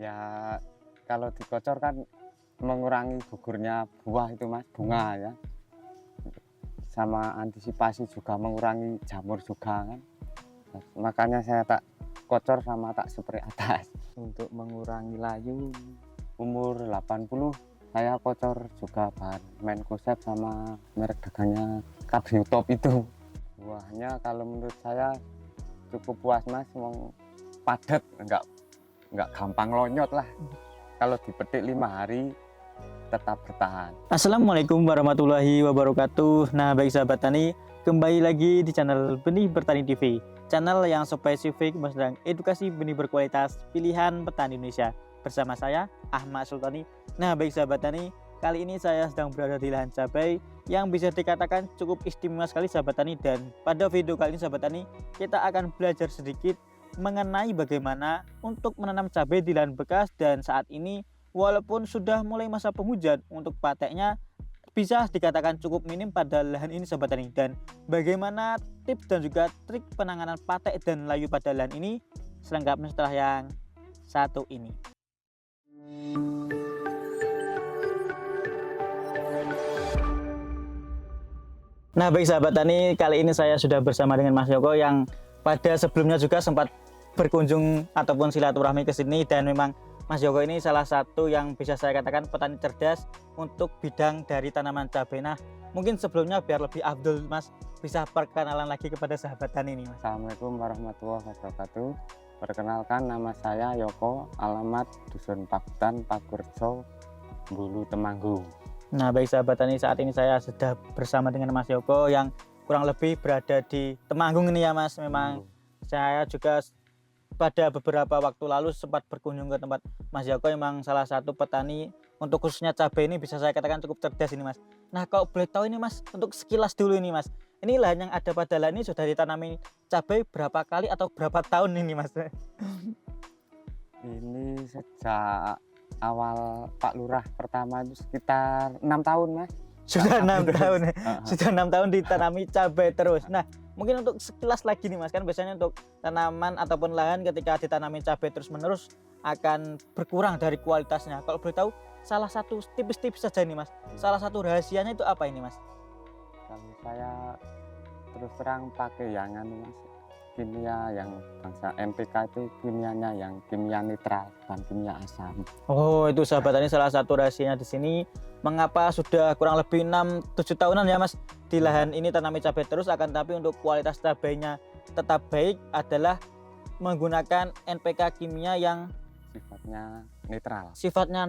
Ya kalau dikocor kan mengurangi gugurnya buah itu Mas, bunga ya. Sama antisipasi juga mengurangi jamur juga kan. Makanya saya tak kocor sama tak spray atas. Untuk mengurangi layu umur 80 saya kocor juga bahan Menkosep sama merek dagangnya Cabrio Top itu. Buahnya kalau menurut saya cukup puas Mas, padat, enggak gampang lonyot lah. Kalau dipetik 5 hari tetap bertahan. Assalamualaikum warahmatullahi wabarakatuh. Nah, baik sahabat tani, kembali lagi di channel Benih Bertani TV, channel yang spesifik tentang edukasi benih berkualitas pilihan petani Indonesia. Bersama saya Ahmad Sultani. Nah, baik sahabat tani, kali ini saya sedang berada di lahan cabai yang bisa dikatakan cukup istimewa sekali sahabat tani. Dan pada video kali ini sahabat tani, kita akan belajar sedikit mengenai bagaimana untuk menanam cabai di lahan bekas. Dan saat ini walaupun sudah mulai masa penghujan, untuk pateknya bisa dikatakan cukup minim pada lahan ini sahabat tani. Dan bagaimana tips dan juga trik penanganan patek dan layu pada lahan ini selengkapnya setelah yang satu ini. Nah, baik sahabat tani, kali ini saya sudah bersama dengan Mas Yoko yang pada sebelumnya juga sempat berkunjung ataupun silaturahmi ke sini. Dan memang Mas Yoko ini salah satu yang bisa saya katakan petani cerdas untuk bidang dari tanaman cabai. Nah, mungkin sebelumnya biar lebih afdol Mas, bisa perkenalan lagi kepada sahabat tani ini Mas. Assalamualaikum warahmatullahi wabarakatuh. Perkenalkan, nama saya Yoko, alamat Dusun Pakutan, Pakurjo, Bulu Temanggung. Nah, baik sahabat tani, saat ini saya sudah bersama dengan Mas Yoko yang kurang lebih berada di Temanggung ini ya Mas. Memang saya juga pada beberapa waktu lalu sempat berkunjung ke tempat Mas Yoko. Memang salah satu petani untuk khususnya cabai ini bisa saya katakan cukup cerdas ini Mas. Nah, kalau boleh tahu ini Mas, untuk sekilas dulu ini Mas, ini lahan yang ada pada lahan ini sudah ditanami cabai berapa kali atau berapa tahun ini Mas? Ini sejak awal Pak Lurah pertama itu sekitar 6 tahun Mas. Sudah 6 tahun ya? Sudah 6 tahun ditanami cabai terus. Nah, mungkin untuk sekilas lagi nih Mas, kan biasanya untuk tanaman ataupun lahan ketika ditanami cabai terus menerus akan berkurang dari kualitasnya. Kalau boleh tahu salah satu tips-tips saja nih Mas, salah satu rahasianya itu apa ini Mas? Kalau saya terus terang pakai yang Mas, kimia yang bangsa NPK itu kimianya yang kimia netral, bukan kimia asam. Oh, itu sahabat tani salah satu rahasianya di sini. Mengapa sudah kurang lebih 6-7 tahunan ya Mas di lahan ini tanami cabai terus, akan tapi untuk kualitas cabainya tetap baik adalah menggunakan NPK kimia yang sifatnya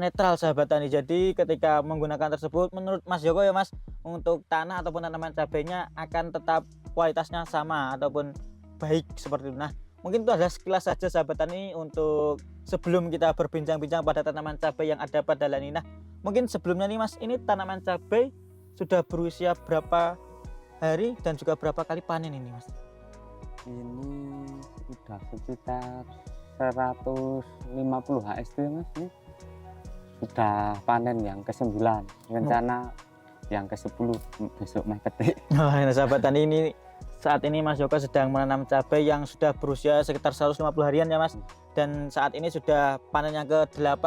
netral sahabat tani. Jadi ketika menggunakan tersebut, menurut Mas Yoko ya Mas, untuk tanah ataupun tanaman cabainya akan tetap kualitasnya sama ataupun baik seperti itu. Nah, mungkin itu adalah sekilas saja sahabat tani untuk sebelum kita berbincang-bincang pada tanaman cabai yang ada pada lahan ini. Nah, mungkin sebelumnya nih Mas, ini tanaman cabai sudah berusia berapa hari dan juga berapa kali panen ini Mas? Ini sudah sekitar 150 HST Mas, ini sudah panen yang ke-9, rencana yang ke-10 besok Mas petik. Nah, sahabat tani, ini saat ini Mas Yoko sedang menanam cabai yang sudah berusia sekitar 150 harian ya Mas. Dan saat ini sudah panen yang ke-8,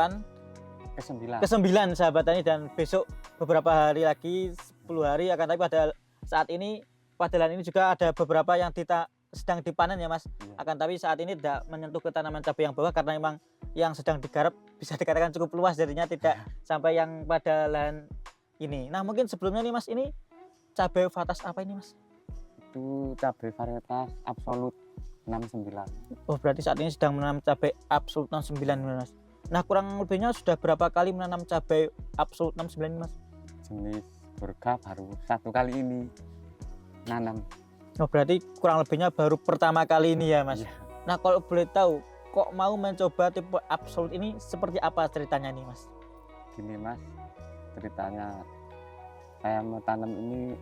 ke-9 sahabat tani, dan besok beberapa hari lagi 10 hari akan, tapi pada saat ini pada lahan ini juga ada beberapa yang sedang dipanen ya Mas. Akan tapi saat ini tidak menyentuh ke tanaman cabai yang bawah karena memang yang sedang digarap bisa dikatakan cukup luas, jadinya tidak sampai yang pada lahan ini. Nah, mungkin sebelumnya nih Mas, ini cabai varietas apa ini Mas? Itu cabai varietas Absolut 69. Oh, berarti saat ini sedang menanam cabai Absolut 69 Mas. Nah, kurang lebihnya sudah berapa kali menanam cabai Absolut 69 Mas? Jenis Burga baru 1 kali ini nanam. Oh, berarti kurang lebihnya baru pertama kali ini ya Mas. Iya. Nah, kalau boleh tahu kok mau mencoba tipe Absolut ini, seperti apa ceritanya nih Mas? Gini Mas, ceritanya saya mau tanam ini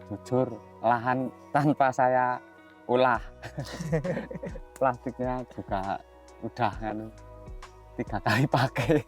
jujur lahan tanpa saya olah. Plastiknya juga udah kan 3 kali pakai.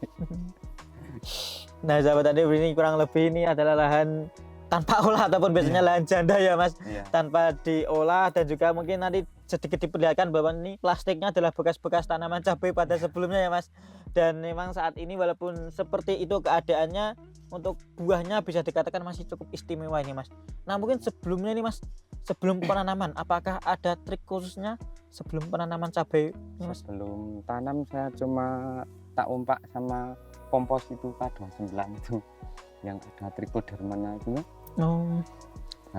Nah, sahabat tadi, ini kurang lebih ini adalah lahan tanpa olah ataupun biasanya lahan janda ya Mas, tanpa diolah. Dan juga mungkin nanti sedikit diperlihatkan bahwa ini plastiknya adalah bekas-bekas tanaman cabai pada sebelumnya ya Mas. dan memang saat ini walaupun seperti itu keadaannya, untuk buahnya bisa dikatakan masih cukup istimewa ini Mas. Nah mungkin sebelumnya nih Mas, sebelum penanaman apakah ada trik khususnya sebelum penanaman cabai ini Mas? Sebelum tanam saya cuma tak umpak sama kompos itu K29 itu yang ada trichodermanya itu Oh,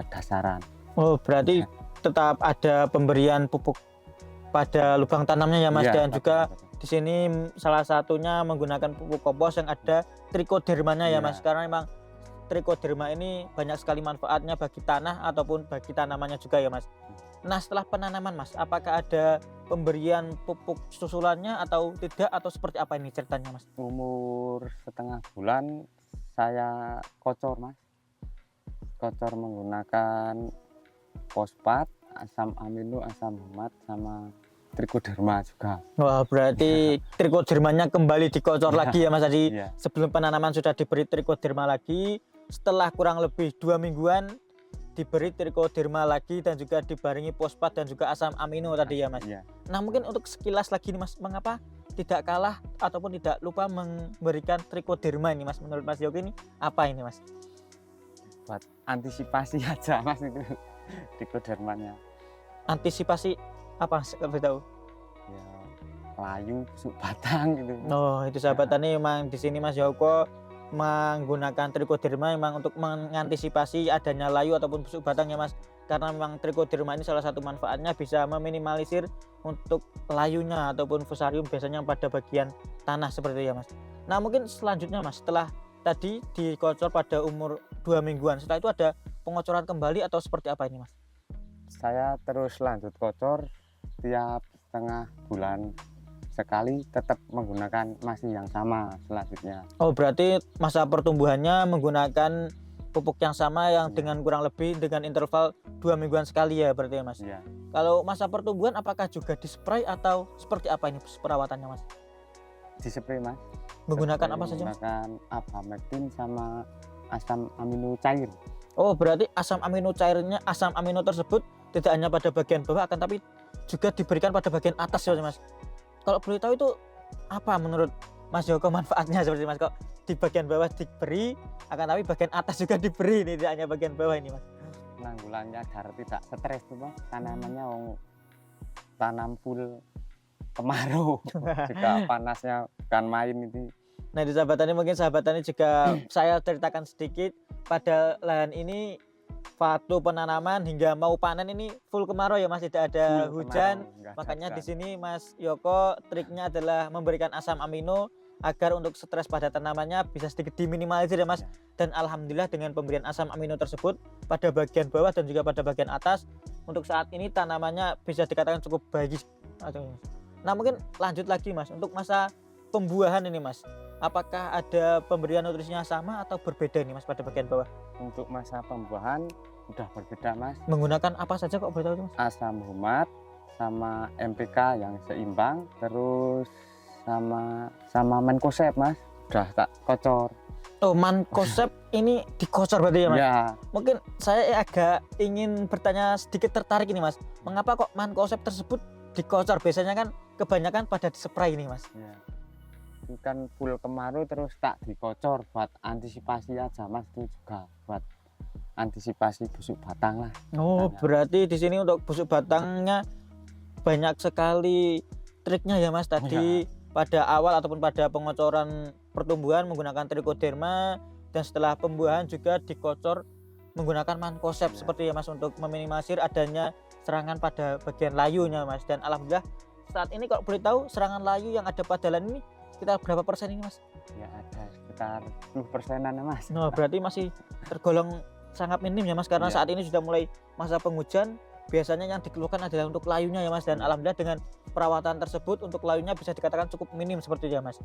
dasaran. oh berarti tetap ada pemberian pupuk pada lubang tanamnya ya Mas, Iya, dan juga betul. di sini salah satunya menggunakan pupuk kompos yang ada trichodermanya ya Iya. Mas, karena memang trichoderma ini banyak sekali manfaatnya bagi tanah ataupun bagi tanamannya juga ya Mas. Nah setelah penanaman Mas, apakah ada pemberian pupuk susulannya atau tidak, atau seperti apa ini ceritanya Mas? Umur setengah bulan saya kocor Mas, kocor menggunakan fosfat, asam amino, asam humat, sama trichoderma juga. Wah berarti trichodermanya kembali dikocor Iya. lagi ya Mas tadi. Iya. Sebelum penanaman sudah diberi trichoderma lagi, setelah kurang lebih 2 mingguan diberi trichoderma lagi dan juga dibarengi fosfat dan juga asam amino tadi ya Mas. Iya. Nah mungkin untuk sekilas lagi nih Mas, mengapa tidak kalah ataupun tidak lupa memberikan trichoderma ini Mas, menurut Mas Yogi ini apa ini Mas? Buat antisipasi aja Mas itu trichodermanya. Antisipasi apa Mas, kalau boleh tahu? Ya layu, busuk batang gitu. Oh itu sahabat tani, memang di sini Mas Yoko menggunakan trichoderma memang untuk mengantisipasi adanya layu ataupun busuk batang ya Mas, karena memang trichoderma ini salah satu manfaatnya bisa meminimalisir untuk layunya ataupun fusarium biasanya pada bagian tanah seperti itu ya Mas. Nah mungkin selanjutnya Mas, setelah tadi dikocor pada umur 2 mingguan, setelah itu ada pengocoran kembali atau seperti apa ini Mas? Saya terus lanjut kocor tiap setengah bulan sekali, tetap menggunakan masih yang sama selanjutnya. Oh berarti masa pertumbuhannya menggunakan pupuk yang sama yang Iya. dengan kurang lebih dengan interval 2 mingguan sekali ya berarti ya Mas. Iya. Kalau masa pertumbuhan apakah juga dispray atau seperti apa ini perawatannya Mas? Dispray Mas. Menggunakan Spray apa saja Mas? menggunakan abamectin sama asam amino cair. Oh berarti asam amino cairnya, asam amino tersebut tidak hanya pada bagian bawah akan tapi juga diberikan pada bagian atas ya Mas. Kalau boleh tahu itu apa menurut Mas Joko manfaatnya seperti Mas, kok di bagian bawah diberi akan tapi bagian atas juga diberi, ini tidak hanya bagian bawah ini Mas? Penanggulannya agar tidak stres tuh Mas. Tanamannya tanam full kemarau. Jika panasnya bukan main itu. Nah di sahabat tani, mungkin sahabat tani juga saya ceritakan sedikit, pada lahan ini waktu penanaman hingga mau panen ini full kemarau ya Mas, tidak ada Full hujan. kemarau, nggak ada Makanya di hujan. sini Mas Yoko triknya adalah memberikan asam amino agar untuk stres pada tanamannya bisa sedikit diminimalisir ya Mas. Ya. Dan alhamdulillah dengan pemberian asam amino tersebut pada bagian bawah dan juga pada bagian atas, untuk saat ini tanamannya bisa dikatakan cukup bagus. Nah mungkin lanjut lagi Mas, untuk masa pembuahan ini Mas, apakah ada pemberian nutrisinya sama atau berbeda nih Mas pada bagian bawah? Untuk masa pembuahan udah berbeda Mas. Menggunakan apa saja kok boleh tahu Mas? Asam humat sama MPK yang seimbang, terus sama Menkosep Mas. Udah tak kocor. Oh Mankosep ini dikocor berarti ya Mas? Ya, Mungkin saya agak ingin bertanya sedikit, tertarik ini Mas, mengapa kok Mankosep tersebut dikocor? Biasanya kan kebanyakan pada dispray ini Mas. ya. Itu kan full kemarau terus tak dikocor buat antisipasi aja Mas, itu juga buat antisipasi busuk batang lah. Oh Banyak. berarti di sini untuk busuk batangnya banyak sekali triknya ya Mas tadi. Pada awal ataupun pada pengocoran pertumbuhan menggunakan trichoderma, dan setelah pembuahan juga dikocor menggunakan Mankosep seperti ya Mas, untuk meminimalisir adanya serangan pada bagian layunya Mas. Dan alhamdulillah saat ini kalau boleh tahu serangan layu yang ada pada lahan ini sekitar berapa persen ini Mas? Ya ada sekitar 10%-an ya Mas. Nah berarti masih tergolong sangat minim ya Mas, karena Iya. saat ini sudah mulai masa penghujan. Biasanya yang dikeluhkan adalah untuk layunya ya Mas, dan alhamdulillah dengan perawatan tersebut untuk layunya bisa dikatakan cukup minim seperti itu ya Mas.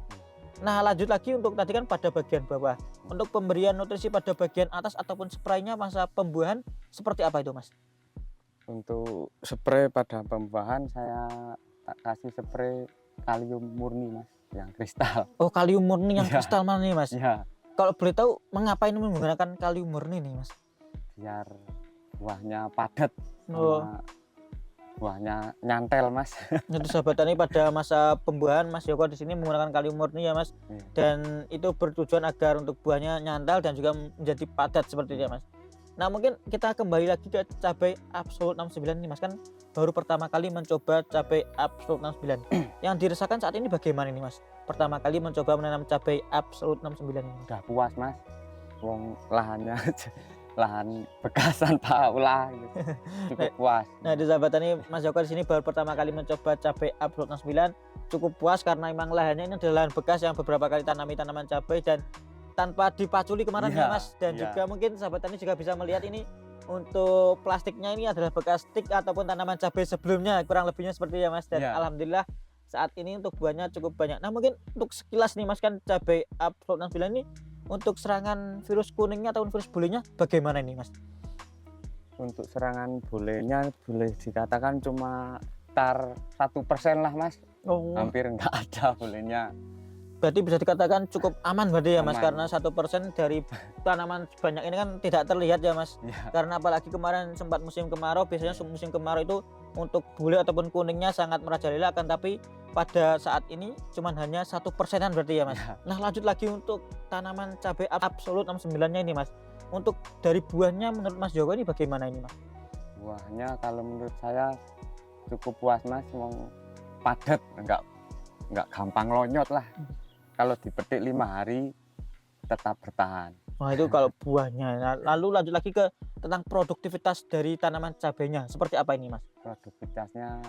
Nah lanjut lagi, untuk tadi kan pada bagian bawah, untuk pemberian nutrisi pada bagian atas ataupun spraynya masa pembuahan seperti apa itu Mas? Untuk spray pada pembuahan saya tak kasih spray kalium murni Mas, yang kristal. Oh kalium murni yang Iya. kristal mana nih Mas? Ya, Kalau boleh tahu mengapa ini menggunakan kalium murni nih Mas? biar buahnya padat Oh. sama buahnya nyantel mas. Itu sahabat tani, pada masa pembuahan Mas Joko di sini menggunakan kalium murni ya Mas. Iya. Dan itu bertujuan agar untuk buahnya nyantal dan juga menjadi padat seperti itu ya Mas. Nah mungkin kita kembali lagi ke cabai Absolut 69 ini Mas, kan baru pertama kali mencoba cabai Absolut 69. Yang dirasakan saat ini bagaimana ini Mas? Pertama kali mencoba menanam cabai Absolut 69 ini. Udah puas mas, wong lahannya lahan bekasan Pak ulah gitu. Cukup puas. Nah di sahabat tani, Mas Joko di sini baru pertama kali mencoba cabai Absolut 69, cukup puas karena memang lahannya ini adalah lahan bekas yang beberapa kali tanami tanaman cabai dan tanpa dipaculi kemarin Iya, ya Mas. Dan iya. juga mungkin sahabat tani juga bisa melihat ini untuk plastiknya ini adalah bekas stik ataupun tanaman cabai sebelumnya, kurang lebihnya seperti itu ya Mas. Dan Iya. alhamdulillah saat ini untuk buahnya cukup banyak. Nah mungkin untuk sekilas nih Mas, kan cabai Absolut 69 ini untuk serangan virus kuningnya ataupun virus bulinya bagaimana ini Mas? Untuk serangan bolehnya boleh dikatakan cuma tar 1% lah mas, Oh, hampir nggak ada bolehnya. berarti bisa dikatakan cukup aman berarti ya Mas, Aman. karena 1% dari tanaman sebanyak ini kan tidak terlihat ya Mas. Ya, Karena apalagi kemarin sempat musim kemarau, biasanya musim kemarau itu untuk bule ataupun kuningnya sangat merajalela, akan tapi pada saat ini cuman hanya 1%-an berarti ya Mas. ya. Nah lanjut lagi untuk tanaman cabai Absolut 69-nya ini Mas. Untuk dari buahnya menurut Mas Joko ini bagaimana ini Mas? Buahnya kalau menurut saya cukup puas mas, wong padat, nggak gampang lonyot lah. Kalau dipetik 5 hari tetap bertahan. Nah itu kalau buahnya. Nah, lalu lanjut lagi ke tentang produktivitas dari tanaman cabainya. Seperti apa ini Mas? Produktivitasnya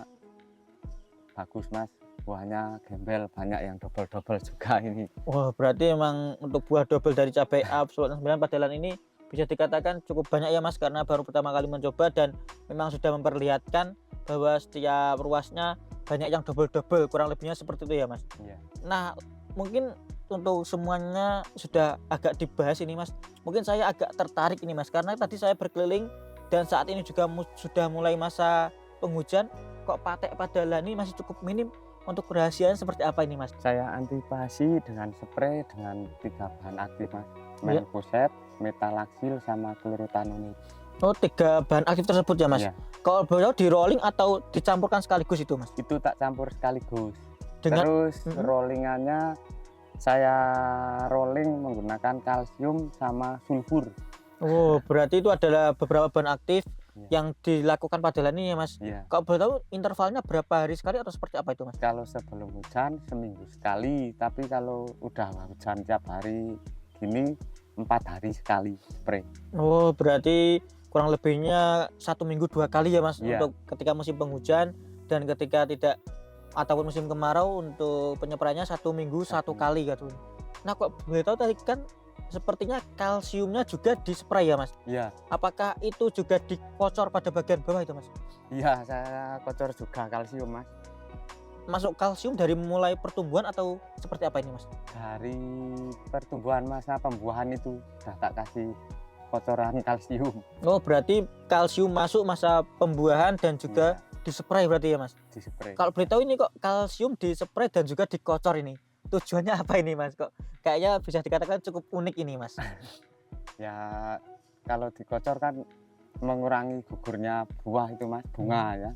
bagus mas, buahnya gembel, banyak yang double juga ini. Wah berarti emang untuk buah double dari cabai Absolut 69 pada lahan ini bisa dikatakan cukup banyak ya Mas, karena baru pertama kali mencoba dan memang sudah memperlihatkan bahwa setiap ruasnya banyak yang double kurang lebihnya seperti itu ya Mas. Iya. Nah mungkin untuk semuanya sudah agak dibahas ini Mas, mungkin saya agak tertarik ini Mas, karena tadi saya berkeliling dan saat ini juga sudah mulai masa penghujan, kok patek pada lahan ini masih cukup minim. Untuk kerahasiaan seperti apa ini Mas? Saya antisipasi dengan spray dengan 3 bahan aktif mas, Iya. Mancozeb, Metalaxyl sama Chlorothalonil. Oh 3 bahan aktif tersebut ya Mas. Iya. Kalau boleh tahu di rolling atau dicampurkan sekaligus itu Mas? Itu tak campur sekaligus. Dengan Terus Mhm. rollingannya saya rolling menggunakan kalsium sama sulfur. Oh berarti itu adalah beberapa bahan aktif Iya. yang dilakukan pada lahan ini ya Mas. Iya. Kalau boleh tahu intervalnya berapa hari sekali atau seperti apa itu Mas? Kalau sebelum hujan seminggu sekali, tapi kalau udah hujan tiap hari gini 4 hari sekali spray. Oh berarti kurang lebihnya 1 minggu 2 kali ya Mas, Iya. untuk ketika musim penghujan dan ketika tidak ataupun musim kemarau untuk penyepraiannya 1 minggu 1 kali gitu. Nah kok boleh tahu tadi kan sepertinya kalsiumnya juga dispray ya Mas. Iya. Apakah itu juga dikocor pada bagian bawah itu Mas? Iya, saya kocor juga kalsium mas. Masuk kalsium dari mulai pertumbuhan atau seperti apa ini Mas? Dari pertumbuhan masa pembuahan itu udah tak kasih kocoran kalsium. Oh berarti kalsium masuk masa pembuahan dan juga dispray berarti ya Mas? Di spray. Kalau boleh tahu ini kok kalsium dispray dan juga dikocor ini, tujuannya apa ini Mas? Kok kayaknya bisa dikatakan cukup unik ini Mas. Ya kalau dikocor kan mengurangi gugurnya buah itu mas, bunga ya.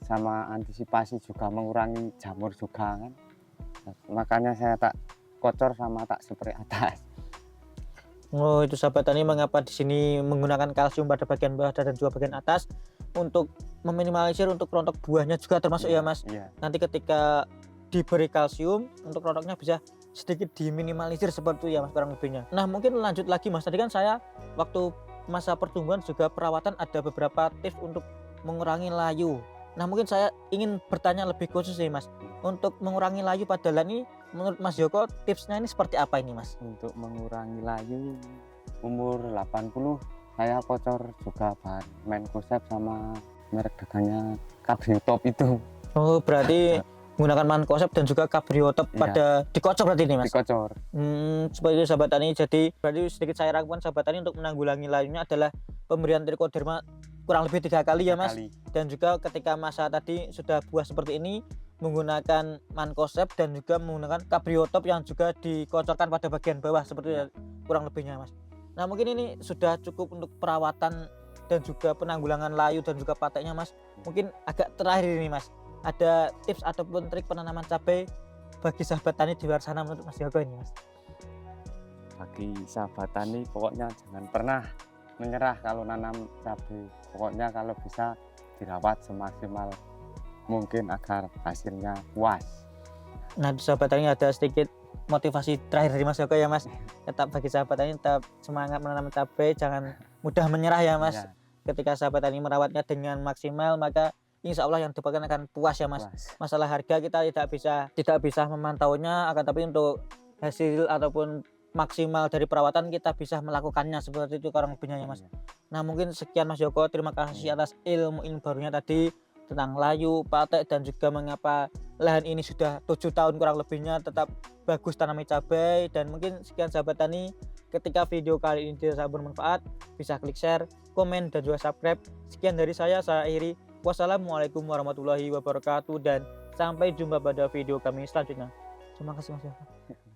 Sama antisipasi juga mengurangi jamur juga kan. Makanya saya tak kocor sama tak spray atas. Oh itu sahabat tani, mengapa di sini menggunakan kalsium pada bagian bawah dan juga bagian atas untuk meminimalisir untuk rontok buahnya juga termasuk ya Mas. Iya. Nanti ketika diberi kalsium untuk rontoknya bisa sedikit diminimalisir seperti itu ya Mas kurang lebihnya. Nah mungkin lanjut lagi Mas, tadi kan saya waktu masa pertumbuhan juga perawatan ada beberapa tips untuk mengurangi layu. Nah mungkin saya ingin bertanya lebih khusus nih Mas, untuk mengurangi layu pada lahan ini menurut Mas Joko tipsnya ini seperti apa ini Mas? Untuk mengurangi layu umur 80 saya kocor juga bahan Mancozeb sama merek dagangnya Cabriotop itu. Oh berarti menggunakan Mancozeb dan juga Cabriotop Iya. pada dikocok berarti ini Mas? Dikocor. Seperti itu sahabat tani. Jadi berarti sedikit saya rangkumkan sahabat tani, untuk menanggulangi layunya adalah pemberian trichoderma kurang lebih 3 kali ya Mas. Sekali. Dan juga ketika masa tadi sudah buah seperti ini menggunakan Mancozeb dan juga menggunakan Cabriotop yang juga dikocorkan pada bagian bawah seperti itu kurang lebihnya Mas. Nah mungkin ini sudah cukup untuk perawatan dan juga penanggulangan layu dan juga pateknya Mas. Mungkin agak terakhir ini Mas, ada tips ataupun trik penanaman cabai bagi sahabat tani di luar sana menurut Mas Joko ini Mas? Bagi sahabat tani pokoknya jangan pernah menyerah kalau nanam cabai. Pokoknya kalau bisa dirawat semaksimal mungkin agar hasilnya puas. Nah, sahabat tani ada sedikit motivasi terakhir dari Mas Joko ya Mas. Tetap bagi sahabat tani tetap semangat menanam cabai, jangan mudah menyerah ya Mas. Ya, Ketika sahabat tani merawatnya dengan maksimal, maka insya Allah yang dapatkan akan puas ya Mas. puas. Masalah harga kita tidak bisa memantaunya, akan tapi untuk hasil ataupun maksimal dari perawatan kita bisa melakukannya, seperti itu kurang lebihnya ya Mas. Iya. Nah, mungkin sekian Mas Joko, terima kasih atas ilmu barunya tadi tentang layu, patek, dan juga mengapa lahan ini sudah 7 tahun kurang lebihnya tetap bagus tanami cabai. Dan mungkin sekian sahabat tani, ketika video kali ini dirasa bermanfaat, bisa klik share, komen, dan juga subscribe. Sekian dari saya akhiri. Wassalamualaikum warahmatullahi wabarakatuh, dan sampai jumpa pada video kami selanjutnya. Terima kasih Mas Joko.